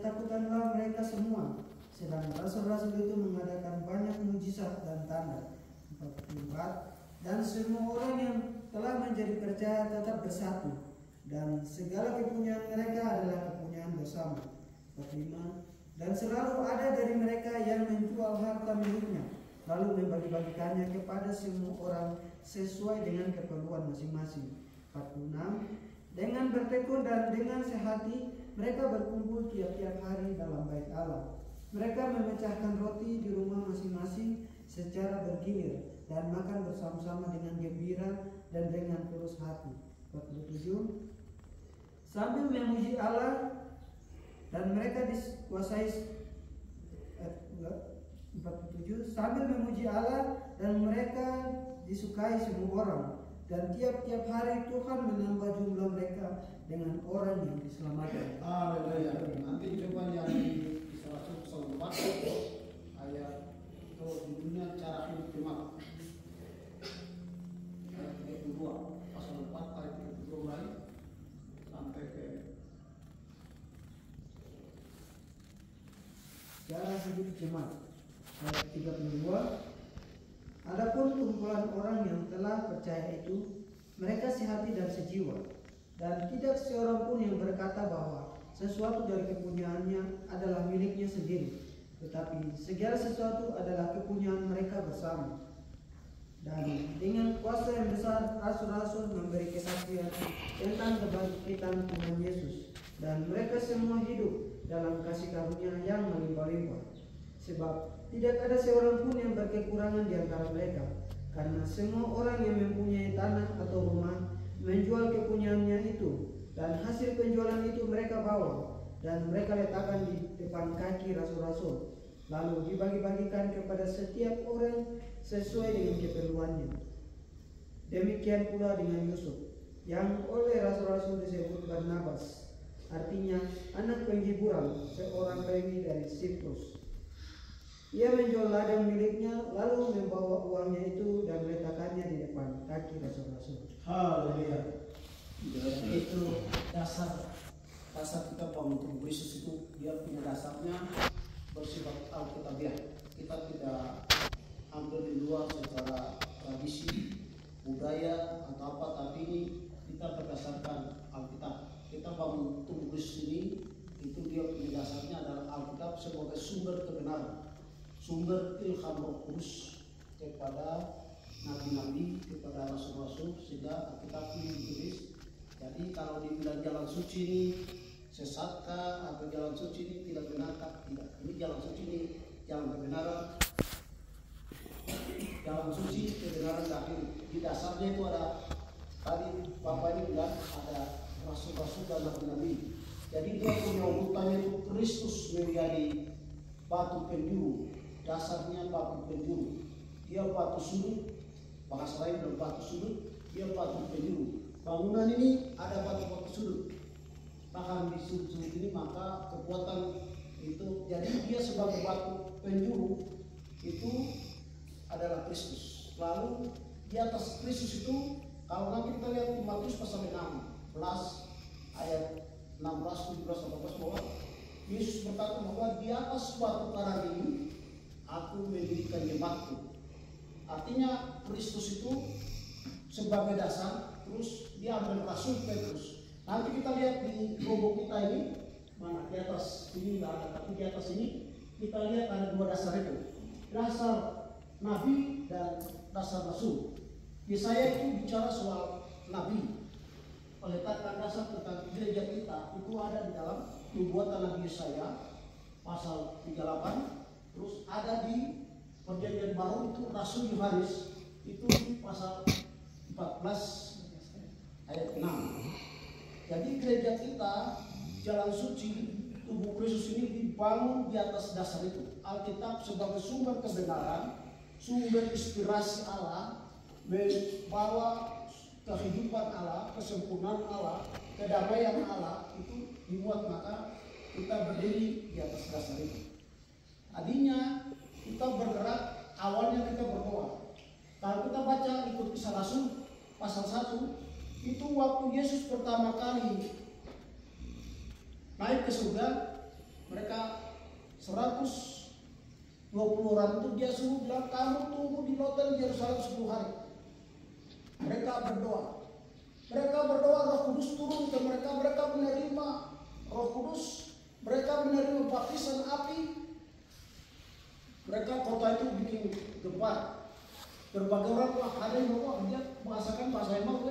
ketakutanlah mereka semua. Sedang rasul-rasul itu mengadakan banyak mujizat dan tanda. 44. Dan semua orang yang telah menjadi percaya tetap bersatu, dan segala kepunyaan mereka adalah kepunyaan bersama. 45. Dan selalu ada dari mereka yang menjual harta miliknya, lalu membagi-bagikannya kepada semua orang sesuai dengan keperluan masing-masing. 46. Dengan bertekun dan dengan sehati mereka berkumpul tiap-tiap hari dalam bait Allah. Mereka memecahkan roti di rumah masing-masing secara bergilir dan makan bersama-sama dengan gembira dan dengan tulus hati. 47. Sambil memuji Allah dan mereka dikuasai 47. Sambil memuji Allah dan mereka disukai semua orang, dan tiap-tiap hari Tuhan menambah jumlah mereka dengan orang yang diselamatkan. Haleluya. Nanti coba yang di 104 ayat itu judulnya cara hidup jemaat. Ayat 32 pasal 4 ayat 32 mulai sampai ke cara hidup jemaat. Ayat 32. Adapun kumpulan orang yang telah percaya itu, mereka sehati dan sejiwa, dan tidak seorang pun yang berkata bahwa sesuatu dari kepunyaannya adalah miliknya sendiri, tetapi segala sesuatu adalah kepunyaan mereka bersama. Dan dengan kuasa yang besar, rasul-rasul memberi kesaksian tentang kebangkitan Tuhan Yesus, dan mereka semua hidup dalam kasih karunia yang melimpah-limpah. Sebab tidak ada seorang pun yang berkekurangan di antara mereka, karena semua orang yang mempunyai tanah atau rumah menjual kepunyaannya itu, dan hasil penjualan itu mereka bawa dan mereka letakkan di depan kaki rasul-rasul, lalu dibagi-bagikan kepada setiap orang sesuai dengan keperluannya. Demikian pula dengan Yusuf, yang oleh rasul-rasul disebut Barnabas, artinya anak penghiburan, seorang Lewi dari Siprus. Ia menjual ladang miliknya, lalu membawa uangnya itu dan meletakkannya di depan kaki rasul-rasul. haleluya. Itu dasar kita bangun tubuh Kristus itu, dia punya dasarnya bersifat alkitabiah. Kita tidak ambil di luar secara tradisi, budaya atau apa, tapi ini kita berdasarkan Alkitab. Kita bangun tubuh Kristus ini, itu dia punya dasarnya adalah Alkitab sebagai sumber kebenaran, sumber ilham Roh Kudus kepada nabi-nabi, kepada rasul-rasul, sehingga Alkitab ini ditulis. Jadi kalau dibilang jalan suci ini sesatkah atau jalan suci ini tidak benarkah? Tidak. Ini jalan suci ini jalan kebenaran. Jalan suci kebenaran dahil. Di dasarnya itu ada, tadi Bapak ini bilang ada rasul-rasul dan nabi-nabi. Jadi dia punya urutannya itu Kristus menjadi batu penjuru. Dasarnya batu penjuru. Dia batu sudut, bahasa lain bilang batu sudut, dia batu penjuru. Bangunan ini ada batu-batu sudut. Bahkan di sudut-sudut ini maka kekuatan itu, jadi dia sebagai batu penjuru itu adalah Kristus. Lalu di atas Kristus itu, kalau nanti kita lihat di Matius pasal 16 ayat 16, 17, 18 bahwa Yesus berkata bahwa di atas batu karang ini aku mendirikan jemaatku. Artinya Kristus itu sebagai dasar. Terus dia ambil rasul Petrus. Nanti kita lihat di logo kita ini, mana di atas ini nggak ada, tapi di atas ini kita lihat ada dua dasar itu, dasar nabi dan dasar rasul. Yesaya itu bicara soal nabi. Meletakkan dasar tentang gereja kita itu ada di dalam nubuatan Nabi Yesaya pasal 38. Terus ada di Perjanjian Baru itu Rasul Yohanes itu di pasal 14 ayat 6. Jadi gereja kita, jalan suci tubuh Kristus ini dibangun di atas dasar itu. Alkitab sebagai sumber kebenaran, sumber inspirasi Allah, membawa kehidupan Allah, kesempurnaan Allah, kedamaian Allah itu dibuat, maka kita berdiri di atas dasar itu. Tadinya kita bergerak, awalnya kita berdoa. Kalau kita baca ikut Kisah Rasul pasal 1, itu waktu Yesus pertama kali naik ke surga, mereka 120 orang itu dia suruh bilang, kamu tunggu di hotel Yerusalem 10 hari. Mereka berdoa. Mereka berdoa, Roh Kudus turun ke mereka. Mereka menerima Roh Kudus. Mereka menerima baptisan api. Mereka kota itu bikin gempar. Berbagai orang, ada yang bawa dia bahasakan bahasa Emang,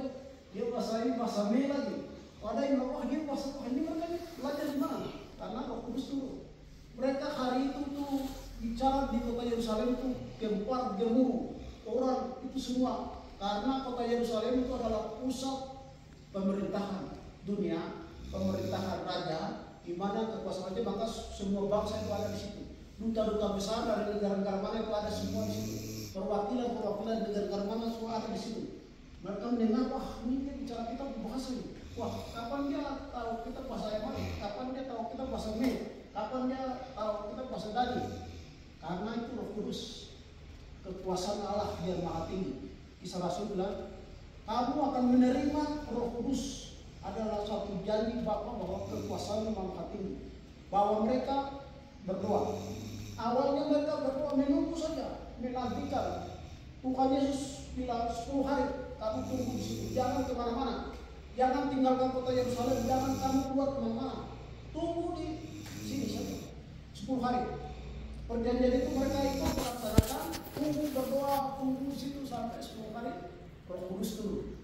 dia bahasain bahasa Me lagi. Ada yang bawa dia bahasa ini, mereka belajar di mana? Karena Roh Kudus turun. Mereka hari itu tuh bicara di kota Yerusalem itu gempar gemuruh orang itu semua, karena kota Yerusalem itu adalah pusat pemerintahan dunia, pemerintahan raja, di mana kekuasaan raja, maka semua bangsa itu ada di situ. Duta-duta besar dari negara-negara mana itu ada semua di situ. Perwakilan-perwakilan negara-negara mana semua ada di situ. Mereka mendengar, wah ini dia bicara kita bahasa ini. Wah, kapan dia tahu kita bahasa Emang? Kapan dia tahu kita bahasa Me? Kapan dia tahu kita bahasa Dani? Karena itu Roh Kudus, kekuasaan Allah yang maha tinggi. Kisah Rasul bilang, kamu akan menerima Roh Kudus, adalah suatu janji Bapa bahwa kekuasaan maha tinggi. Bahwa mereka berdoa. Awalnya mereka berdoa menunggu saja, menantikan. Tuhan Yesus bilang 10 hari kamu tunggu di situ, jangan kemana-mana, jangan tinggalkan kota Yerusalem, jangan kamu keluar kemana-mana, tunggu di sini saja 10 hari. Perjanjian itu mereka ikut melaksanakan, tunggu berdoa, tunggu di situ sampai 10 hari. Roh Kudus turun.